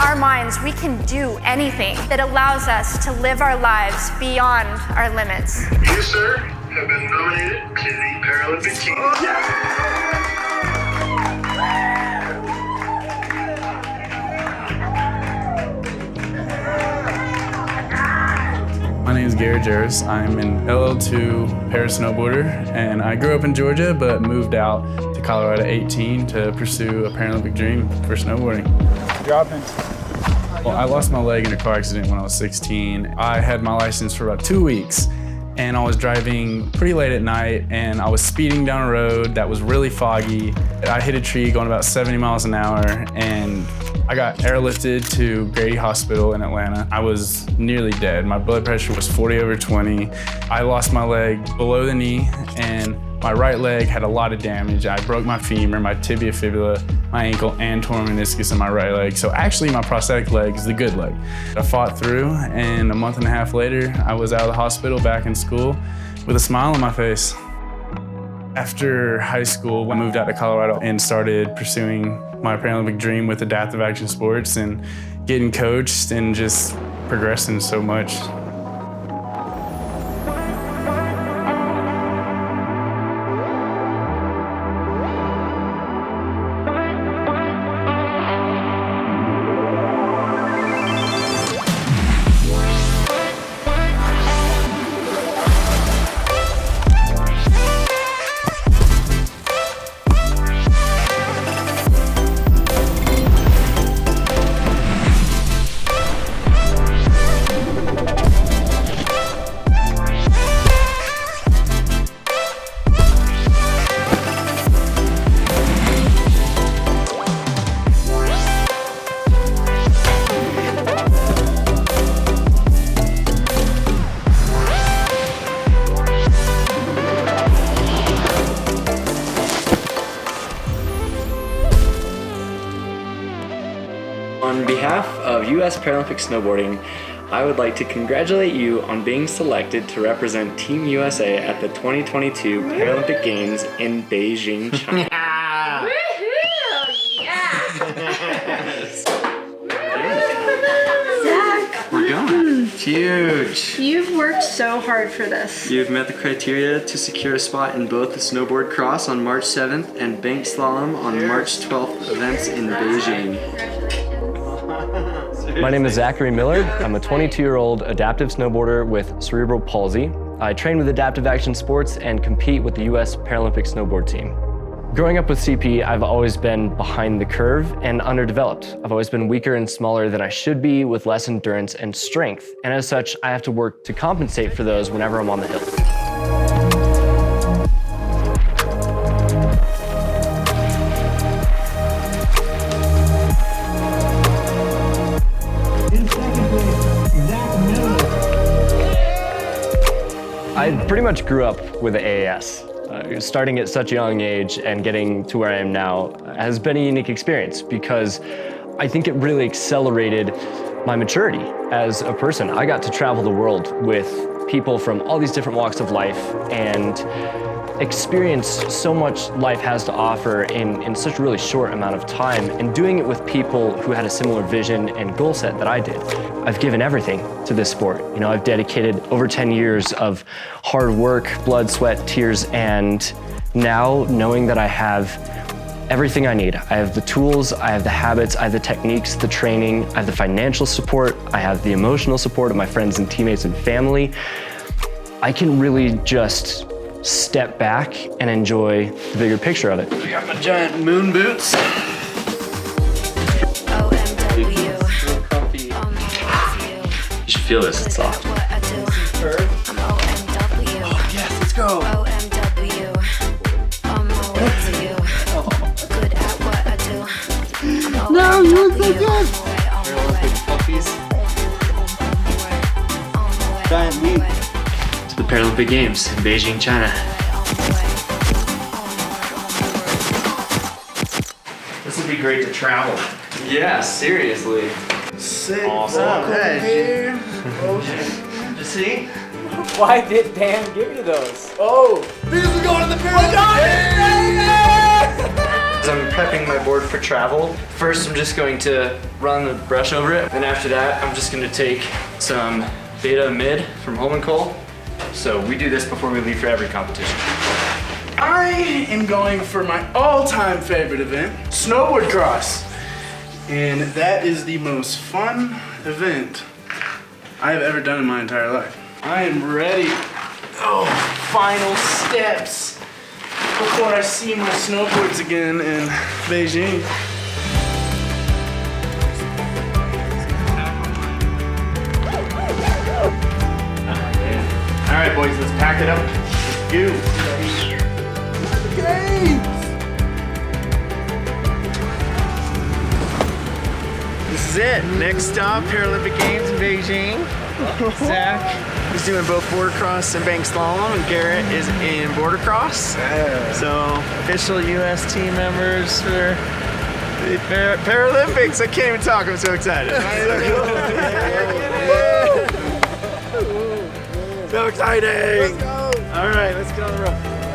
our minds, we can do anything that allows us to live our lives beyond our limits. You, sir, have been nominated to the Paralympic team. My name is Garrett and Zach. I'm an LL2 para-snowboarder, and I grew up in Georgia but moved out to Colorado at 18 to pursue a Paralympic dream for snowboarding. Dropping. Well, I lost my leg in a car accident when I was 16. I had my license for about 2 weeks, and I was driving pretty late at night, and I was speeding down a road that was really foggy. I hit a tree going about 70 miles an hour, and I got airlifted to Grady Hospital in Atlanta. I was nearly dead. My blood pressure was 40/20. I lost my leg below the knee, and my right leg had a lot of damage. I broke my femur, my tibia fibula, my ankle, and tore my meniscus in my right leg. So actually my prosthetic leg is the good leg. I fought through, and a month and a half later, I was out of the hospital, back in school, with a smile on my face. After high school, I moved out to Colorado and started pursuing my Paralympic dream with adaptive action sports and getting coached and just progressing so much. On behalf of U.S. Paralympic Snowboarding, I would like to congratulate you on being selected to represent Team USA at the 2022 Paralympic Games in Beijing, China. Zach, We're going. It's huge. you've worked so hard for this. You've met the criteria to secure a spot in both the snowboard cross on March 7th and bank slalom on March 12th events in Beijing. My name is Zachary Miller. I'm a 22-year-old adaptive snowboarder with cerebral palsy. I train with adaptive action sports and compete with the U.S. Paralympic snowboard team. Growing up with CP, I've always been behind the curve and underdeveloped. I've always been weaker and smaller than I should be, with less endurance and strength. And as such, I have to work to compensate for those whenever I'm on the hill. I pretty much grew up with the AAS. Starting at such a young age and getting to where I am now has been a unique experience because I think it really accelerated my maturity as a person. I got to travel the world with people from all these different walks of life and experience so much life has to offer in such a really short amount of time, and doing it with people who had a similar vision and goal set that I did. I've given everything to this sport. You know, I've dedicated over 10 years of hard work, blood, sweat, tears, and now knowing that I have everything I need. I have the tools, I have the habits, I have the techniques, the training, I have the financial support, I have the emotional support of my friends and teammates and family. I can really just step back and enjoy the bigger picture of it. I got my giant moon boots. OMW. You should feel this, it's soft. Oh, Yes, let's go. OMW. Good at what I do. No, you look so good. Giant meat. To the Paralympic Games in Beijing, China. This would be great to travel. Yeah, seriously. Sick. Awesome. Hey, You see? Why did Dan give you those? oh, because we're going to the Paralympic Games. As I'm prepping my board board for travel. First, I'm just going to run the brush over it. Then after that, I'm just gonna take some Beta Mid from Home & Cole. So we do this before we leave for every competition. I am going for my all-time favorite event, snowboard cross. And that is the most fun event I have ever done in my entire life. I am ready. Oh, final steps before I see my snowboards again in Beijing. All right, boys, let's pack it up. Let's go. This is it. Next stop, Paralympic Games in Beijing. Zach is doing both border cross and bank slalom, and Garrett is in border cross. So, official U.S. team members for the Paralympics. I can't even talk, I'm so excited. So exciting! All right, let's get on the road.